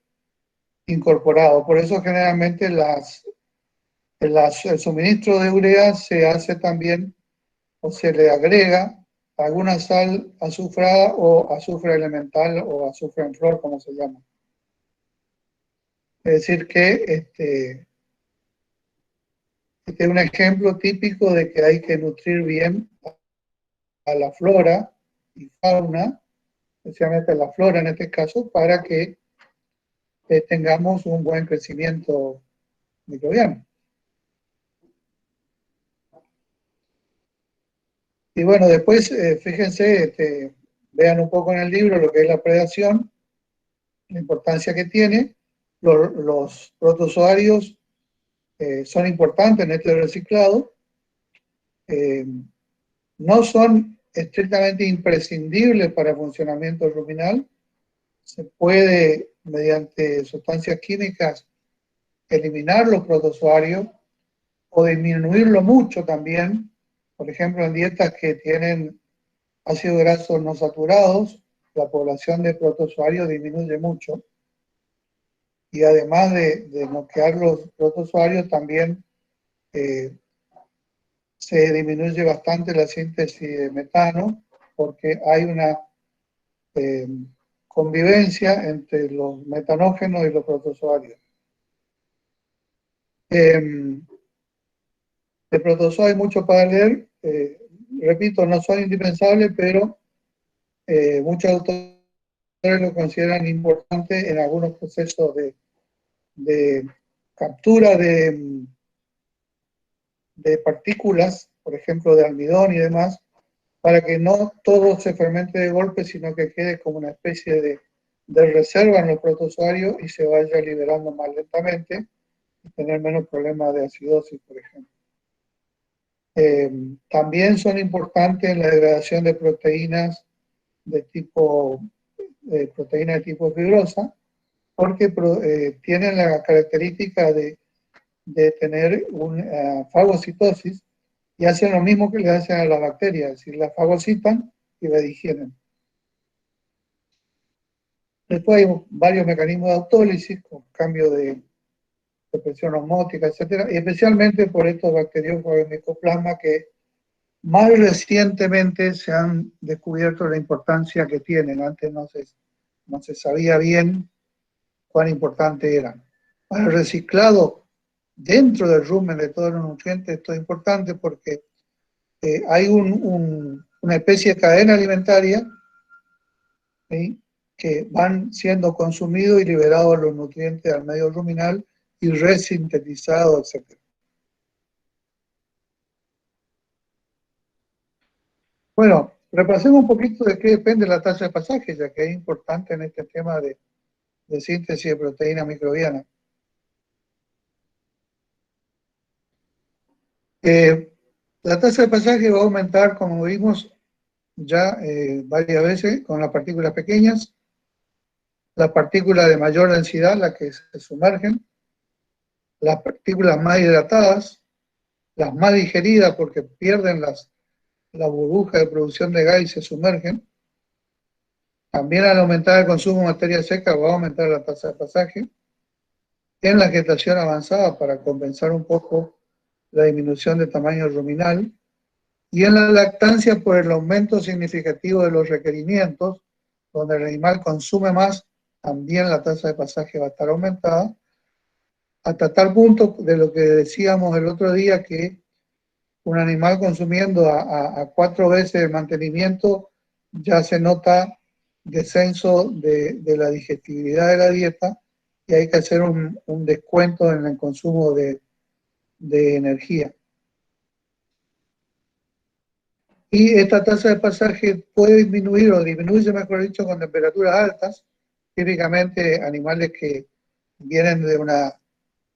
incorporado. Por eso generalmente el suministro de urea se hace también, o se le agrega alguna sal azufrada o azufre elemental o azufre en flor, como se llama. Es decir que este es un ejemplo típico de que hay que nutrir bien a la flora y fauna, especialmente a la flora en este caso, para que tengamos un buen crecimiento microbiano. Y bueno, después, fíjense, vean un poco en el libro lo que es la predación, la importancia que tiene. Los protozoarios son importantes en este reciclado. No son estrictamente imprescindibles para el funcionamiento ruminal. Se puede, mediante sustancias químicas, eliminar los protozoarios o disminuirlo mucho también. Por ejemplo, en dietas que tienen ácidos grasos no saturados, la población de protozoarios disminuye mucho. Y además de noquear los protozoarios, también se disminuye bastante la síntesis de metano porque hay una convivencia entre los metanógenos y los protozoarios. De protozoa hay mucho para leer, repito, no son indispensables, pero muchos autores lo consideran importante en algunos procesos de captura de partículas, por ejemplo, de almidón y demás, para que no todo se fermente de golpe, sino que quede como una especie de reserva en los protozoarios y se vaya liberando más lentamente y tener menos problemas de acidosis, por ejemplo. También son importantes en la degradación de proteínas de tipo fibrosa, porque tienen la característica de tener una fagocitosis y hacen lo mismo que le hacen a las bacterias, es decir, la fagocitan y la digieren. Después hay varios mecanismos de autólisis, con cambio de presión osmótica, etc. Y especialmente por estos bacteriófagos de micoplasma que más recientemente se han descubierto la importancia que tienen. Antes no se sabía bien cuán importante eran. Para el reciclado dentro del rumen de todos los nutrientes, esto es importante porque hay una especie de cadena alimentaria, ¿sí?, que van siendo consumidos y liberados los nutrientes al medio ruminal y resintetizados, etc. Bueno, repasemos un poquito de qué depende la tasa de pasaje, ya que es importante en este tema de síntesis de proteína microbiana. La tasa de pasaje va a aumentar, como vimos ya varias veces, con las partículas pequeñas, las partículas de mayor densidad, las que se sumergen, las partículas más hidratadas, las más digeridas porque pierden la burbuja de producción de gas y se sumergen. También al aumentar el consumo de materia seca va a aumentar la tasa de pasaje. En la gestación avanzada para compensar un poco la disminución de tamaño ruminal. Y en la lactancia por el aumento significativo de los requerimientos, donde el animal consume más, también la tasa de pasaje va a estar aumentada, hasta tal punto de lo que decíamos el otro día, que un animal consumiendo a 4 veces el mantenimiento ya se nota descenso de la digestibilidad de la dieta y hay que hacer un descuento en el consumo de energía. Y esta tasa de pasaje puede disminuir o disminuye, mejor dicho, con temperaturas altas, típicamente animales que vienen de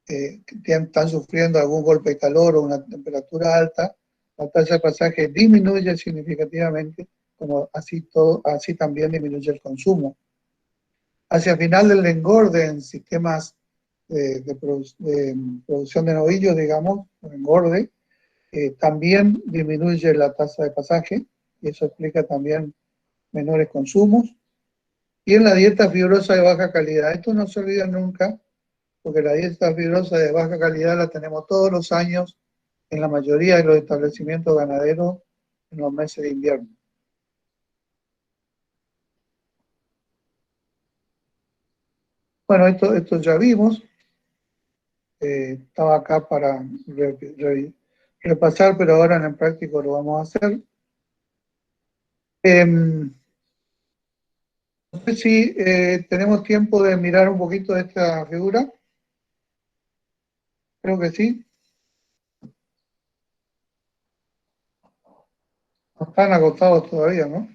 que están sufriendo algún golpe de calor o una temperatura alta, la tasa de pasaje disminuye significativamente, como así también disminuye el consumo. Hacia el final del engorde en sistemas de producción de novillos, digamos, engorde, también disminuye la tasa de pasaje, y eso explica también menores consumos. Y en la dieta fibrosa de baja calidad, esto no se olvida nunca, porque la dieta fibrosa de baja calidad la tenemos todos los años en la mayoría de los establecimientos ganaderos en los meses de invierno. Bueno, esto ya vimos. Estaba acá para repasar, pero ahora en el práctico lo vamos a hacer. No sé si tenemos tiempo de mirar un poquito de esta figura. Creo que sí. No están agotados todavía, ¿no?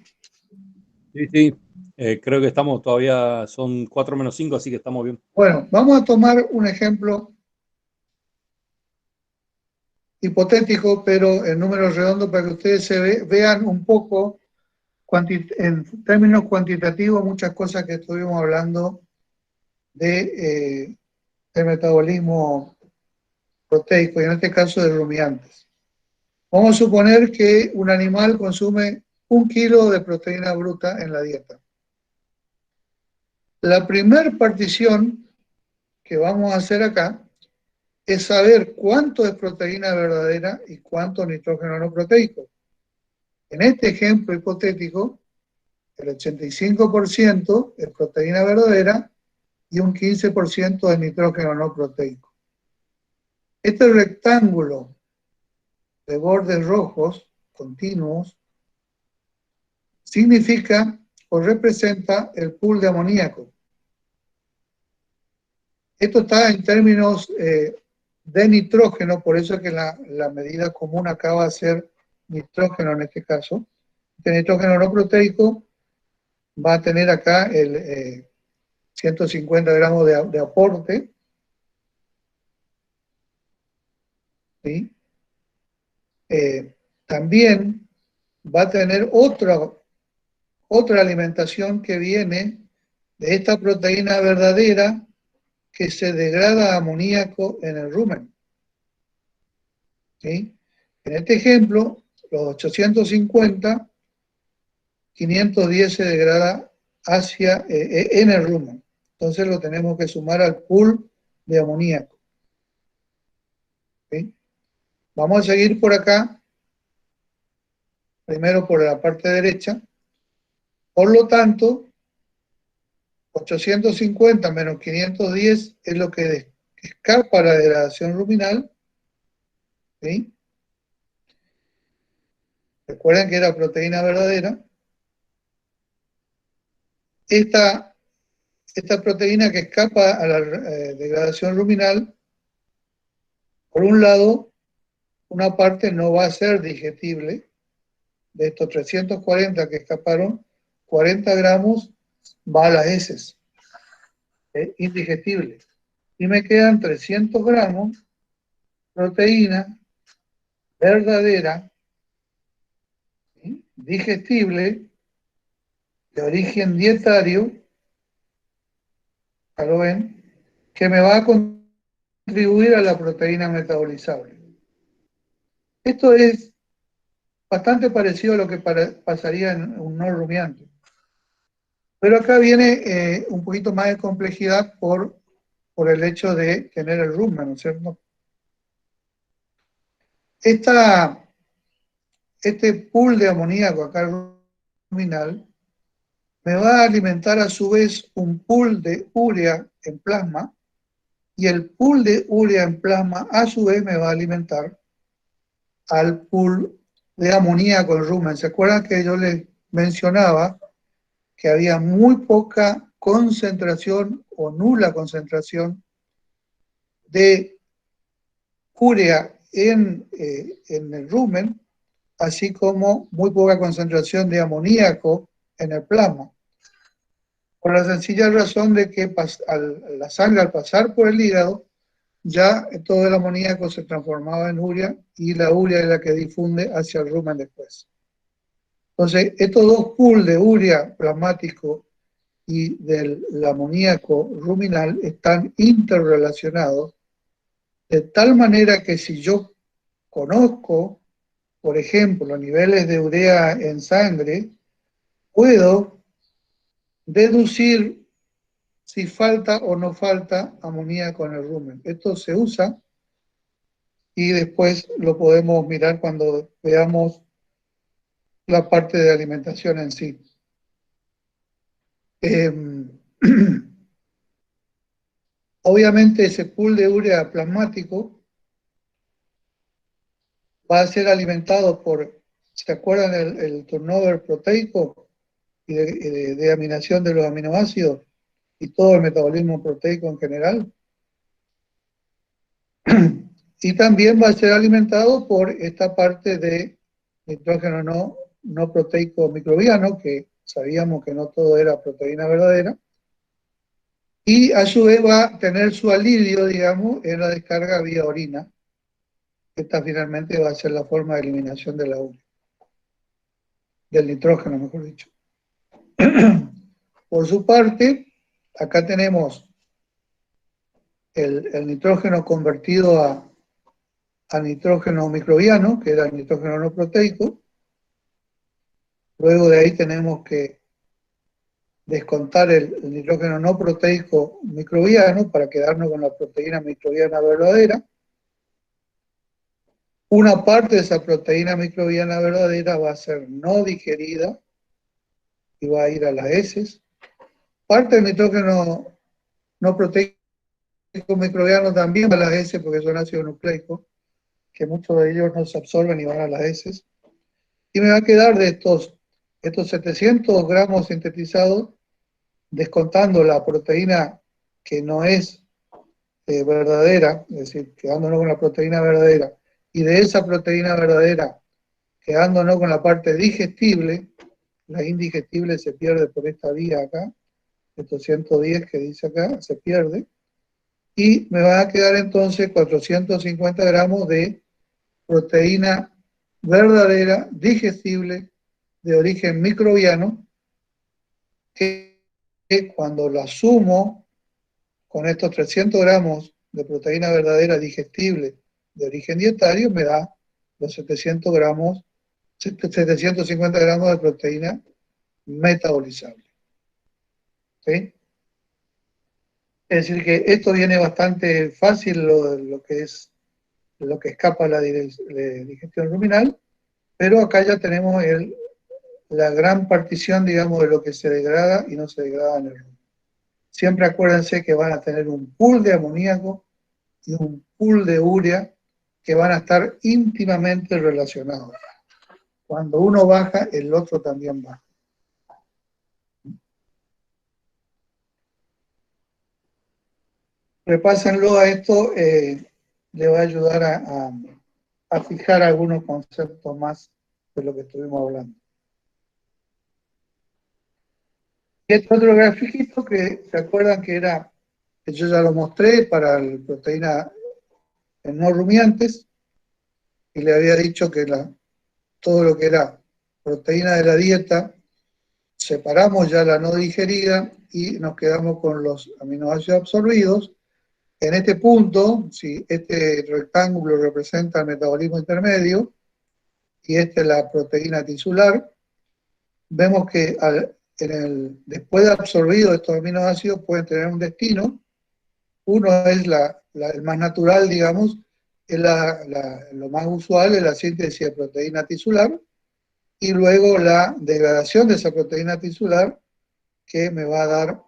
Sí, sí. Creo que estamos todavía, son 4 menos 5, así que estamos bien. Bueno, vamos a tomar un ejemplo hipotético, pero en números redondos para que ustedes vean un poco en términos cuantitativos muchas cosas que estuvimos hablando del metabolismo proteico, y en este caso de rumiantes. Vamos a suponer que un animal consume 1 kilo de proteína bruta en la dieta. La primera partición que vamos a hacer acá es saber cuánto es proteína verdadera y cuánto nitrógeno no proteico. En este ejemplo hipotético, el 85% es proteína verdadera y un 15% es nitrógeno no proteico. Este rectángulo de bordes rojos continuos significa o representa el pool de amoníaco. Esto está en términos de nitrógeno, por eso es que la medida común acá va a ser nitrógeno en este caso. Este nitrógeno no proteico va a tener acá el 150 gramos de aporte. ¿Sí? También va a tener otra alimentación que viene de esta proteína verdadera que se degrada a amoníaco en el rumen. ¿Sí? En este ejemplo, los 850, 510 se degrada en el rumen. Entonces lo tenemos que sumar al pool de amoníaco. ¿Sí? Vamos a seguir por acá, primero por la parte derecha. Por lo tanto, 850 menos 510 es lo que escapa a la degradación ruminal. ¿Sí? Recuerden que era proteína verdadera. Esta proteína que escapa a la degradación ruminal, por un lado, una parte no va a ser digestible. De estos 340 que escaparon, 40 gramos va a las heces, indigestible. Y me quedan 300 gramos proteína verdadera, ¿sí? Digestible, de origen dietario, ¿ya lo ven? Que me va a contribuir a la proteína metabolizable. Esto es bastante parecido a lo que pasaría en un no rumiante. Pero acá viene un poquito más de complejidad por el hecho de tener el rumen, ¿no es cierto? Este pool de amoníaco acá ruminal me va a alimentar a su vez un pool de urea en plasma, y el pool de urea en plasma a su vez me va a alimentar al pool de amoníaco en rumen. ¿Se acuerdan que yo les mencionaba que había muy poca concentración o nula concentración de urea en el rumen, así como muy poca concentración de amoníaco en el plasma? Por la sencilla razón de que la sangre al pasar por el hígado, ya todo el amoníaco se transformaba en urea, y la urea es la que difunde hacia el rumen después. Entonces, estos dos pools de urea plasmático y del amoníaco ruminal están interrelacionados, de tal manera que si yo conozco, por ejemplo, los niveles de urea en sangre, puedo deducir si falta o no falta amoníaco en el rumen. Esto se usa y después lo podemos mirar cuando veamos la parte de alimentación en sí. Obviamente ese pool de urea plasmático va a ser alimentado por, ¿se acuerdan el turnover proteico y de aminación de los aminoácidos y todo el metabolismo proteico en general? Y también va a ser alimentado por esta parte de nitrógeno no proteico microbiano, que sabíamos que no todo era proteína verdadera, y a su vez va a tener su alivio, digamos, en la descarga vía orina. Esta finalmente va a ser la forma de eliminación de la urea, del nitrógeno, mejor dicho. Por su parte, acá tenemos el nitrógeno convertido a nitrógeno microbiano, que era el nitrógeno no proteico. Luego de ahí tenemos que descontar el nitrógeno no proteico microbiano para quedarnos con la proteína microbiana verdadera. Una parte de esa proteína microbiana verdadera va a ser no digerida y va a ir a las heces. Parte del nitrógeno no proteico microbiano también va a las heces porque son ácidos nucleicos, que muchos de ellos no se absorben y van a las heces. Y me va a quedar de estos 700 gramos sintetizados, descontando la proteína que no es verdadera, es decir, quedándonos con la proteína verdadera, y de esa proteína verdadera, quedándonos con la parte digestible, la indigestible se pierde por esta vía acá, estos 110 que dice acá, se pierde, y me va a quedar entonces 450 gramos de proteína verdadera, digestible, de origen microbiano, que cuando la sumo con estos 300 gramos de proteína verdadera digestible de origen dietario, me da los 750 gramos de proteína metabolizable. ¿Sí? Es decir, que esto viene bastante fácil, lo que escapa a la digestión ruminal, pero acá ya tenemos la gran partición, digamos, de lo que se degrada y no se degrada en el rumen. Siempre acuérdense que van a tener un pool de amoníaco y un pool de urea que van a estar íntimamente relacionados. Cuando uno baja, el otro también baja. Repásenlo a esto, le va a ayudar a fijar algunos conceptos más de lo que estuvimos hablando. Y este otro grafiquito que se acuerdan que yo ya lo mostré para la proteína en no rumiantes, y le había dicho que todo lo que era proteína de la dieta, separamos ya la no digerida y nos quedamos con los aminoácidos absorbidos. En este punto, si este rectángulo representa el metabolismo intermedio y esta es la proteína tisular, vemos que después de absorbido estos aminoácidos pueden tener un destino. Uno es el más natural, digamos, es lo más usual es la síntesis de proteína tisular, y luego la degradación de esa proteína tisular que me va a dar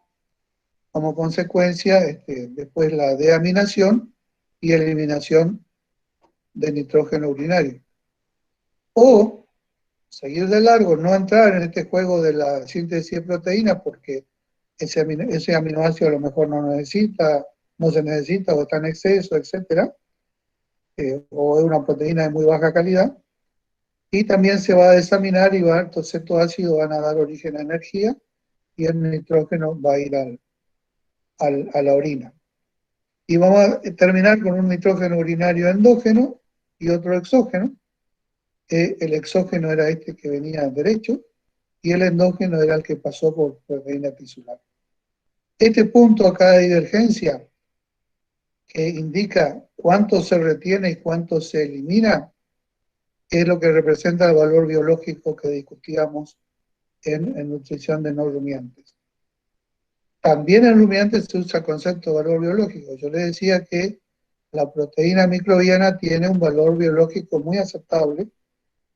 como consecuencia después la deaminación y eliminación de nitrógeno urinario. O seguir de largo, no entrar en este juego de la síntesis de proteínas porque ese aminoácido a lo mejor no se necesita o está en exceso, etc. O es una proteína de muy baja calidad. Y también se va a desaminar y entonces estos ácidos van a dar origen a energía y el nitrógeno va a ir a la orina. Y vamos a terminar con un nitrógeno urinario endógeno y otro exógeno. El exógeno era este que venía derecho y el endógeno era el que pasó por proteína tisular. Este punto acá de divergencia, que indica cuánto se retiene y cuánto se elimina, es lo que representa el valor biológico que discutíamos en nutrición de no rumiantes. También en rumiantes se usa el concepto de valor biológico. Yo les decía que la proteína microbiana tiene un valor biológico muy aceptable.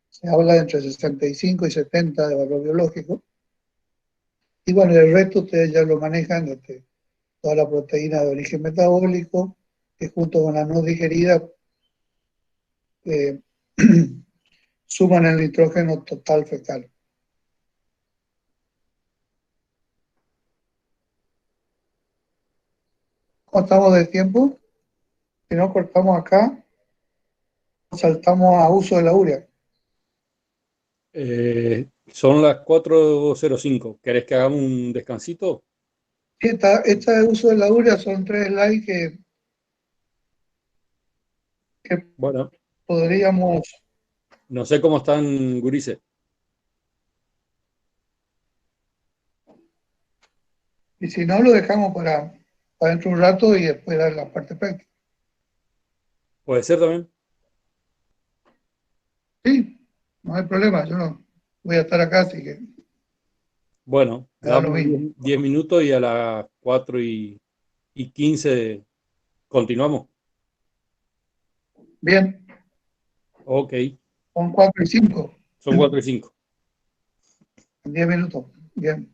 Se habla de entre 65 y 70 de valor biológico. Y bueno, el resto ustedes ya lo manejan, toda la proteína de origen metabólico, que junto con la no digerida suman el nitrógeno total fecal. ¿Cómo estamos de tiempo? Si no cortamos acá, saltamos a uso de la urea. Son las 4:05. ¿Querés que hagamos un descansito? Esta de uso de la urea son 3 slides que Bueno, podríamos... no sé cómo están, gurises. Y si no, lo dejamos para dentro de un rato y después dar la parte práctica. ¿Puede ser también? Sí, no hay problema, yo no voy a estar acá, así que Bueno, me da lo damos mismo. 10 minutos y a las 4:15 continuamos. Bien. Ok, Son 4 y 5, son 4 y 5. en 10 minutos. Bien.